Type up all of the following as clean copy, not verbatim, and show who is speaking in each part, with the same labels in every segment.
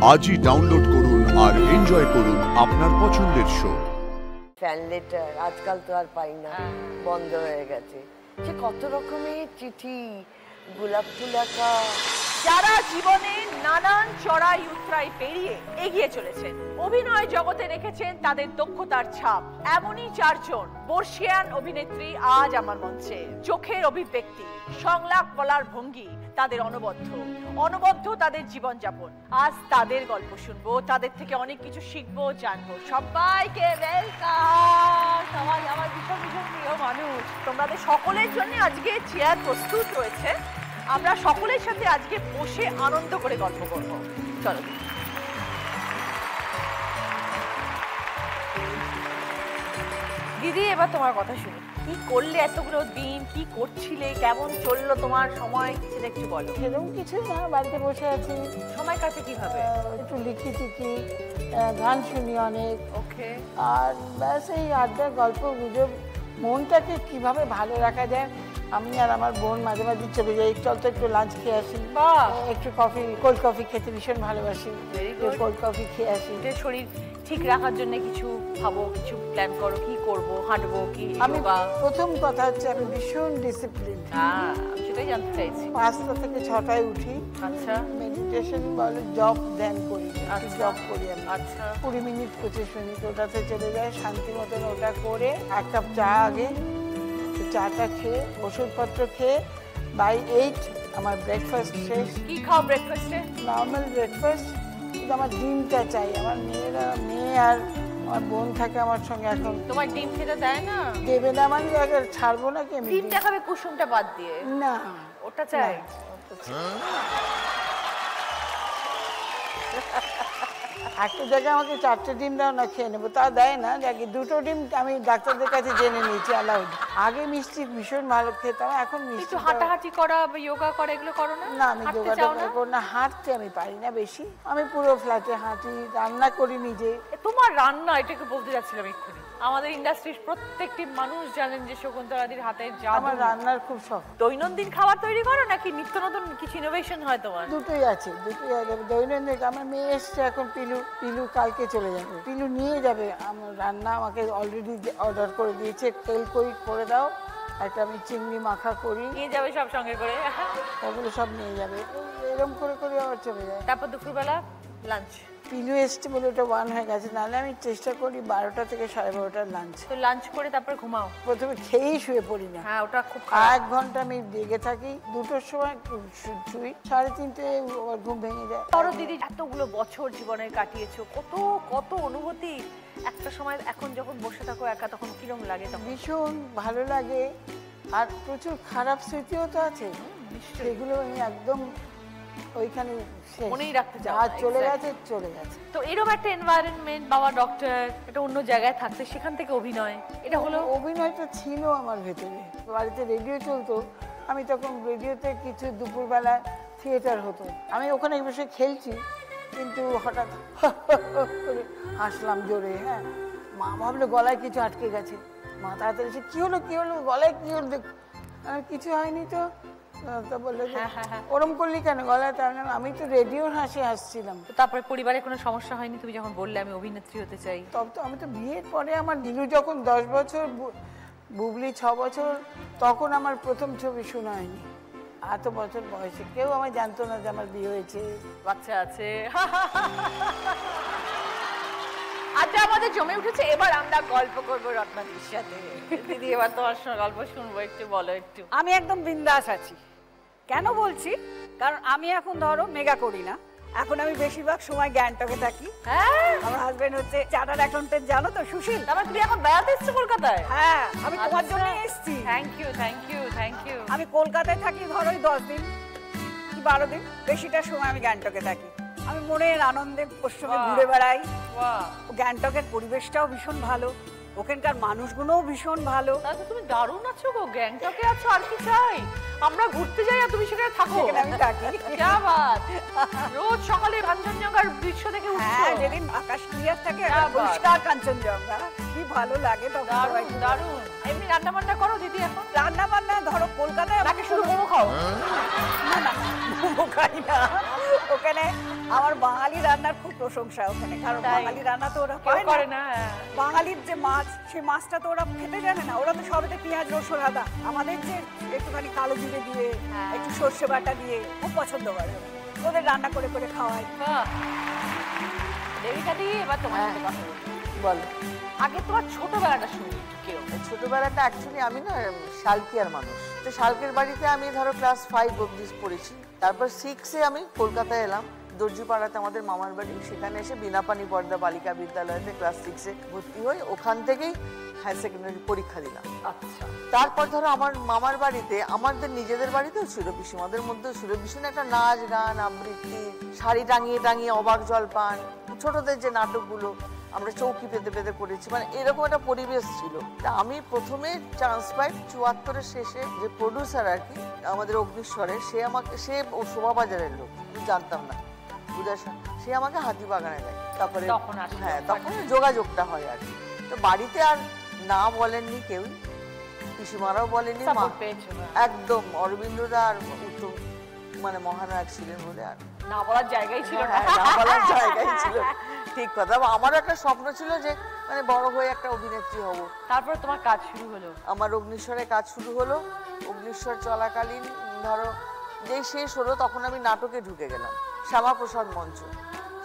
Speaker 1: আজই ডাউনলোড করুন আর এনজয় করুন আপনার পছন্দের শো।
Speaker 2: ফ্যান লেটার আজকাল তো আর পাই না, বন্ধ হয়ে গেছে। সে কত রকমের চিঠি, গোলাপ ফুল আঁকা।
Speaker 3: যারা জীবনে নানান চড়াই উতরাই পেরিয়ে এগিয়ে চলেছেন, অভিনয় জগতে রেখেছেন তাদের দক্ষতার ছাপ, এমনই চারজন বর্ষিয়ান অভিনেত্রী আজ আমার মঞ্চে। চোখের অভিব্যক্তি, সংলাপ বলার ভঙ্গি তাদের অনবদ্য তাদের জীবনযাপন। আজ তাদের গল্প শুনবো, তাদের থেকে অনেক কিছু শিখবো, জানবো। সবাইকে ওয়েলকাম। সবাই আমার ভীষণ ভীষণ প্রিয় মানুষ। তোমাদের সকলের জন্য আজকে চেয়ার প্রস্তুত রয়েছে। আমরা সকলের সাথে আজকে বসে আনন্দ করে গল্প করবো। চলো দিদি, এবার তোমার কথা শুনি। কি করলে এতগুলো দিন, কি করছিলে, কেমন চললো তোমার সময়, সেটা একটু বলো।
Speaker 4: সেরকম কিছু না, বাড়িতে বসে আছি।
Speaker 3: সময় কাটে কিভাবে?
Speaker 4: একটু লিখি গান শুনি অনেক।
Speaker 3: ওকে। আর
Speaker 4: ব্যাস এই আড্ডা, গল্প গুজব। মনটাকে কিভাবে ভালো রাখা যায়, আমি আর আমার বোন মাঝে মাঝে চলে যাই, চল তো একটু লাঞ্চ খেয়ে আসি,
Speaker 3: বা
Speaker 4: একটু কফি, কোল্ড কফি খেতে ভীষণ ভালোবাসি, কোল্ড কফি খেয়ে আসি।
Speaker 3: শরীর ঠিক রাখার জন্য কিছু ভাবো, কিছু প্ল্যান করো, কি করবো, হাঁটবো কি?
Speaker 4: আমি প্রথম কথা হচ্ছে আমি ভীষণ ডিসিপ্লিন।
Speaker 3: সেটাই জানতে চাইছি।
Speaker 4: 5টা থেকে 6টায় উঠি।
Speaker 3: আচ্ছা।
Speaker 4: মেডিটেশন বলে জব ধ্যান করি, জব করি আমি।
Speaker 3: আচ্ছা।
Speaker 4: 20 মিনিট 25 মিনিট ওটাতে চলে যায়, শান্তি মতন ওটা করে 1 কাপ চা আগে, চাটা খেয়ে ওষুধপত্র খেয়ে বাই 8 আমার ব্রেকফাস্ট শেষ।
Speaker 3: কি খাও ব্রেকফাস্টে?
Speaker 4: নর্মাল ব্রেকফাস্ট, কিন্তু আমার ডিমটা চাই। আমার মেয়ে আর আমার বোন থাকে আমার সঙ্গে। এখন
Speaker 3: তোমার ডিম খেতে দেয় না?
Speaker 4: দেবে না মানে ছাড়বো না কি আমি?
Speaker 3: ডিমটা খাবে কুসুমটা বাদ দিয়ে?
Speaker 4: না,
Speaker 3: ওটা চাই।
Speaker 4: একটা জায়গায় আমাকে 4টে ডিম দাও না, খেয়ে নেবো, তা দেয় না। দেখি 2টো ডিম আমি ডাক্তারদের কাছে জেনে নিয়েছি অ্যালাউড। আগে মিষ্টি ভীষণ ভালো খেতাম, এখন মিষ্টি।
Speaker 3: একটু হাঁটাহাঁটি করা, যোগা করা, এগুলো করো না?
Speaker 4: না, আমি যোগা করি না, হাঁটতে আমি পারি না বেশি। আমি পুরো ফ্ল্যাটে হাঁটি, রান্না করি নিজে।
Speaker 3: তোমার রান্না, এটাকে বলতে যাচ্ছিলাম এক্ষুনি। আমাদের ইন্ডাস্ট্রির প্রত্যেকটি মানুষ জানেন যে শকুন্তলাদির হাতের জাদু।
Speaker 4: আমার রান্নার খুব শখ।
Speaker 3: দৈনন্দিন খাবার তৈরি করো নাকি নিত্য নতুন কিছু ইনোভেশন হয় তোমার?
Speaker 4: দুটোই আছে, দুটোই আছে। দৈনন্দিন আমার মেয়ে এসছে এখন, পিলু কালকে চলে যাবে। পিলু নিয়ে যাবে আমার রান্না, আমাকে অলরেডি অর্ডার করে দিয়েছে। তেল করে দাও, একটা আমি চিংড়ি মাখা করি,
Speaker 3: নিয়ে যাবে সব সঙ্গে করে।
Speaker 4: ওগুলো সব নিয়ে যাবে। এরকম করে আবার চলে যায়।
Speaker 3: তারপর দুপুরবেলা লাঞ্চ?
Speaker 4: পিলু এসছে বলে ওটা 1 হয়ে গেছে, নাহলে আমি চেষ্টা করি 12টা থেকে 12:30 লাঞ্চ।
Speaker 3: তো লাঞ্চ করে তারপর ঘুমাও?
Speaker 4: প্রথমে খেয়েই শুয়ে পড়ি না।
Speaker 3: হ্যাঁ, ওটা খুব
Speaker 4: 1 ঘন্টা আমি জেগে থাকি, 2টোর সময় শুই, 3:30 আবার ঘুম ভেঙে যায়।
Speaker 3: ধরো দিদি, এতগুলো বছর জীবনে কাটিয়েছো, কত অনুভূতি একটা সময়। এখন যখন বসে থাকো একা, তখন কিরম লাগে? তখন
Speaker 4: ভীষণ ভালো লাগে, আর প্রচুর খারাপ স্মৃতিও তো আছে, সেগুলো আমি একদম ওইখানে
Speaker 3: মনেই রাখতে চাও।
Speaker 4: আর চলে গেছে।
Speaker 3: তো এরকম একটা এনভায়রনমেন্ট, বাবা ডক্টর, এটা অন্য জায়গায় থাকতে, সেখান থেকে অভিনয়, এটা হলো?
Speaker 4: অভিনয়টা ছিল আমার ভেতরে। বাড়িতে রেডিও চলতো, আমি তখন রেডিওতে কিছু দুপুরবেলা থিয়েটার হতো, আমি ওখানে বসে খেলছি, কিন্তু হঠাৎ করে হাসলাম জোরে। হ্যাঁ, মা ভাবলো গলায় কিছু আটকে গেছে। মা তাড়াতাড়ি এসে কি হলো গলায় কি হলো? কিছু হয়নি তো। বললো ওরম করলি কেন গলায়? আমি তো রেডিওর হাসি হাসছিলাম।
Speaker 3: তারপরে পরিবারে কোনো সমস্যা হয়নি? তুমি যখন বললে আমি অভিনেত্রী হতে চাই,
Speaker 4: তবে তো আমি তো বিয়ের পরে, আমার নীলু যখন 10 বছর, বুবলি 6 বছর, তখন আমার প্রথম ছবি শোনা হয়নি। এত বছর বয়সে কেউ আমার জানতো না যে আমার বিয়ে হয়েছে,
Speaker 3: বাচ্চা আছে। আচ্ছা, আমাদের জমে উঠেছে, এবার আমরা গল্প করবো রত্নাদির সাথে। দিদি, এবার তোমার সঙ্গে গল্প শুনবো, একটু বলো। একটু
Speaker 5: আমি একদম বিন্দাস আছি। কেন বলছি? কারণ আমি এখন ধরো মেগা করি না, এখন আমি বেশিরভাগ সময় গ্যাংটকে থাকি।
Speaker 3: হ্যাঁ,
Speaker 5: আমার হাজবেন্ড হচ্ছে চার্টার্ড অ্যাকাউন্টেন্ট, জানো তো, সুশীল।
Speaker 3: তারপর তুমি এখন বেড়াতে এসছো কলকাতায়?
Speaker 5: হ্যাঁ, আমি তোমার জন্য এসেছি।
Speaker 3: Thank you.
Speaker 5: আমি কলকাতায় থাকি ধরো 10 দিন কি 12 দিন, বেশিটা সময় আমি গ্যাংটকে থাকি। আমি মনের আনন্দে পশ্চিমে ঘুরে বেড়াই। গ্যাংটকের পরিবেশটাও ভীষণ ভালো, ওখানকার মানুষগুলোও ভীষণ ভালো।
Speaker 3: তাহলে তুমি দারুণ আছো গো, গ্যাংটকে আছো, আর কি চাই? আমরা ঘুরতে যাই আর তুমি সেখানে থাকো।
Speaker 5: আমি থাকি।
Speaker 3: क्या बात। রোজ সকালে কাঞ্চনজঙ্ঘা আবার দৃশ্য দেখে উঠছো?
Speaker 5: হ্যাঁ, যেদিন আকাশ ক্লিয়ার থাকে
Speaker 3: বাহ, বাহ।
Speaker 5: পরিষ্কার কাঞ্চনজঙ্ঘা, কি ভালো লাগে তখন।
Speaker 3: দারুণ দারুণ। এমনি রান্না বান্না করো দিদি এখন?
Speaker 5: রান্না বান্না ধরো কলকাতায়
Speaker 3: নাকি শুধু মোমো খাও?
Speaker 5: না না মোমো খাই না। ওখানে আমার বাঙালি রান্নার খুব প্রশংসা ওখানে, কারণ
Speaker 3: তাই?
Speaker 5: বাঙালি রান্না তো ওরা
Speaker 3: কেউ
Speaker 5: করে
Speaker 3: করে
Speaker 5: না।
Speaker 3: না।
Speaker 5: বাঙালির যে মাছ, সেই মাছটা তো ওরা খেতে জানে না, ওরা তো সবেতে পেঁয়াজ রসুন আদা। আমাদের যে একটুখানি কালো জিরে দিয়ে একটু সর্ষে বাটা দিয়ে খুব পছন্দ করে ওরা। ওদের রান্না করে করে খাওয়াই।
Speaker 3: বাহ। দেবিকা দি, এবার তোমার সাথে কথা বলবো।
Speaker 4: বলো।
Speaker 3: আগে তোমার ছোটবেলাটা শুনি কিরকম?
Speaker 4: ছোটবেলাটা অ্যাকচুয়ালি আমি না শালকিয়ার মানুষ, তো শালকের বাড়িতে আমি ধরো ক্লাস 5 অবধি পড়েছি। তারপর 6-এ আমি কলকাতায় এলাম, দর্জিপাড়াতে আমাদের মামার বাড়ি। সেখানে এসে বিনাপানি পর্দা বালিকা বিদ্যালয়তে ক্লাস 6-এ ভর্তি হই। ওখান থেকেই হায়ার সেকেন্ডারি পরীক্ষা দিলাম।
Speaker 3: আচ্ছা।
Speaker 4: তারপর ধরো আমার মামার বাড়িতে, আমাদের নিজেদের বাড়িতেও ছিল, পিসিমাদের মধ্যেও ছিল ভীষণ একটা নাচ গান আবৃত্তি, শাড়ি টাঙিয়ে টাঙিয়ে অবাক জলপান, ছোটদের যে নাটকগুলো আমরা চৌকি পেতে পেতে করেছি, মানে এরকম একটা পরিবেশ ছিল। তা আমি প্রথমে চান্স পাই 74-এর শেষে, যে প্রডিউসার আর কি আমাদের অগ্নিশ্বরে, সে আমাকে, সে শোভাবাজারের লোক, আমি জানতাম না, বুঝাশা, সে আমাকে হাতিবাগানে দেয়। তারপরে
Speaker 3: তখন আসলো।
Speaker 4: হ্যাঁ, তখন যোগাযোগটা হয় আর কি। তো বাড়িতে আর না বলেননি কেউ, পিসিমারাও বলেনি, মা
Speaker 3: সাপোর্ট পেয়েছো না?
Speaker 4: একদম অরবিন্দদা আর উত্তম মানে মহানায়ক ছিলেন বলে আর
Speaker 3: না বলার জায়গাই ছিল না।
Speaker 4: হ্যাঁ, না বলার জায়গাই ছিল। ঠিক কথা। আমারও একটা স্বপ্ন ছিল যে মানে বড় হয়ে একটা অভিনেত্রী হব।
Speaker 3: তারপরে তোমার কাজ শুরু হলো?
Speaker 4: আমার অগ্নিশ্বরে কাজ শুরু হলো। অগ্নিশ্বর চলাকালীন ধরো যেই শেষ হলো, তখন আমি নাটকে ঢুকে গেলাম, শ্যামাপ্রসাদ মঞ্চ।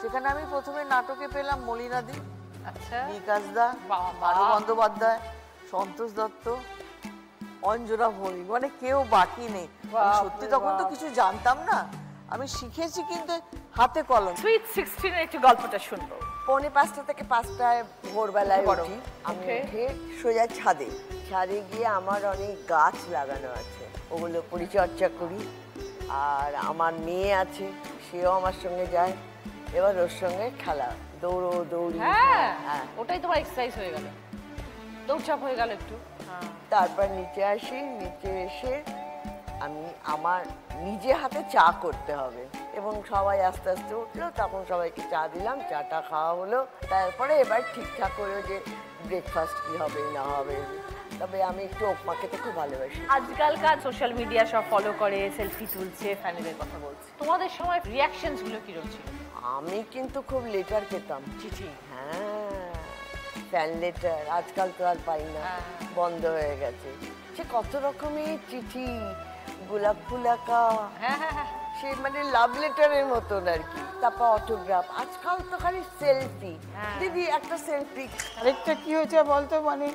Speaker 4: সেখানে আমি প্রথমে নাটকে পেলাম মলিনাদি,
Speaker 3: আচ্ছা।
Speaker 4: বিকাশ দা,
Speaker 3: বাবা।
Speaker 4: মানু বন্দ্যোপাধ্যায়, সন্তোষ দত্ত, অঞ্জনা ভৌমিক, মানে কেউ বাকি নেই। আমি
Speaker 3: বাপরে
Speaker 4: সত্যি তখন তো
Speaker 3: বাপ।
Speaker 4: কিছু জানতাম না, আমি শিখেছি কিন্তু হাতে কলম।
Speaker 3: সুইট 16-এর একটু গল্পটা শুনবো।
Speaker 2: 4:45 থেকে 5টায় ভোরবেলায়
Speaker 3: বড়।
Speaker 2: উঠি আমি।
Speaker 3: Okay.
Speaker 2: উঠে সোজা ছাদে গিয়ে আমার অনেক গাছ লাগানো আছে, ওগুলো পরিচর্যা করি। আর আমার মেয়ে আছে, সেও আমার সঙ্গে যায়। এবার ওর সঙ্গে খেলা, দৌড়ি।
Speaker 3: হ্যাঁ,
Speaker 2: হ্যাঁ।
Speaker 3: ওটাই তোমার এক্সারসাইজ হয়ে গেল, দৌড়ঝাঁপ হয়ে গেল একটু।
Speaker 2: তারপর নিচে আসি, নিচে এসে আমি আমার নিজে হাতে চা করতে হবে, এবং সবাই আস্তে আস্তে উঠলো, তখন সবাইকে চা দিলাম, চাটা খাওয়া হলো। তারপরে এবার ঠিকঠাক করে যে ব্রেকফাস্ট কি হবে না হবে। তবে আমি একটু উপমা খেতে খুব ভালোবাসি।
Speaker 3: আজকালকার সোশ্যাল মিডিয়া সব ফলো করে, সেলফি তুলছে, ফ্যামিলিদের কথা বলছে। তোমাদের সময় রিঅ্যাকশনস গুলো কিরকম ছিল?
Speaker 2: আমি কিন্তু খুব লেটার পেতাম,
Speaker 3: চিঠি।
Speaker 2: হ্যাঁ, ফ্যান লেটার। আজকাল তো আর পাই না,
Speaker 3: হ্যাঁ।
Speaker 2: বন্ধ হয়ে গেছে। সে কত রকমের চিঠি, গোলাপ ফুল আঁকা,
Speaker 3: হ্যাঁ হ্যাঁ হ্যাঁ।
Speaker 2: সে মানে লাভ লেটারের মতন আর কি। তারপর অটোগ্রাফ। আজকাল তো খালি সেলফি।
Speaker 3: হ্যাঁ।
Speaker 2: দিদি একটা সেলফি।
Speaker 4: আরেকটা কি হয়েছে বলতো, মানে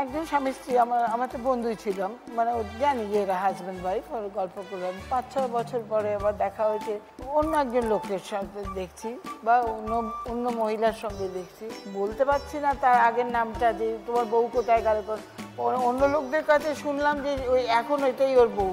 Speaker 4: একজন স্বামী স্ত্রী, আমার তো বন্ধুই ছিলাম, মানে ও জানি যে এরা হাজব্যান্ড ওয়াইফ, ওর গল্প করলাম। 5-6 বছর পরে আবার দেখা হয়েছে, অন্য একজন লোকের সাথে দেখছি, বা অন্য মহিলার সঙ্গে দেখছি, বলতে পারছি না তার আগের নামটা, যে তোমার বউ কোথায় গেল। অন্য লোকদের কাছে শুনলাম যে ওই এখন ওইটাই ওর বউ।